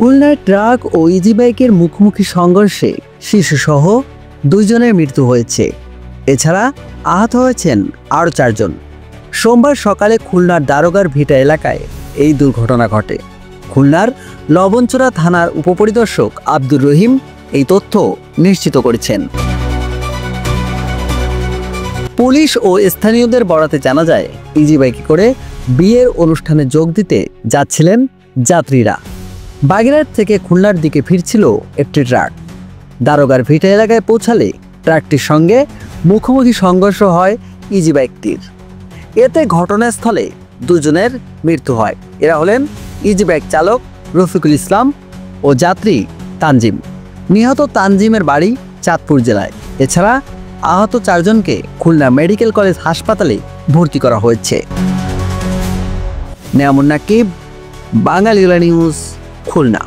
খুলনার ট্রাক ও ইজি বাইকের মুখোমুখি সংঘর্ষে শিশুসহ 2 জনের মৃত্যু হয়েছে। এছাড়া আহত হয়েছেন আরও 4 জন। সোমবার সকালে খুলনার দারোগার ভিটা এলাকায় এই দুর্ঘটনা ঘটে। খুলনার লবণচোরা থানার উপপরিদর্শক আব্দুর রহিম এই তথ্য নিশ্চিত করেছেন। পুলিশ ও স্থানীয়দের বরাতে জানা যায়, ইজি বাইকে করে বিয়ের অনুষ্ঠানে যোগ দিতে যাচ্ছিলেন যাত্রীরা। বাগেরহাট থেকে খুলনার দিকে ফিরছিল একটি ট্রাক। দারোগার ভিটা এলাকায় পৌঁছালে ট্রাকটির সঙ্গে মুখোমুখি সংঘর্ষ হয় ইজি বাইকটির। এতে ঘটনাস্থলে 2 জনের মৃত্যু হয়। এরা হলেন ইজি বাইক চালক রফিকুল ইসলাম ও যাত্রী তানজিম। নিহত তানজিমের বাড়ি চাঁদপুর জেলায়। এছাড়া আহত 4 জনকে খুলনা মেডিকেল কলেজ হাসপাতালে ভর্তি করা হয়েছে। নেয়ামুন নাকিব, বাঙালি নিউজ, খুলনা।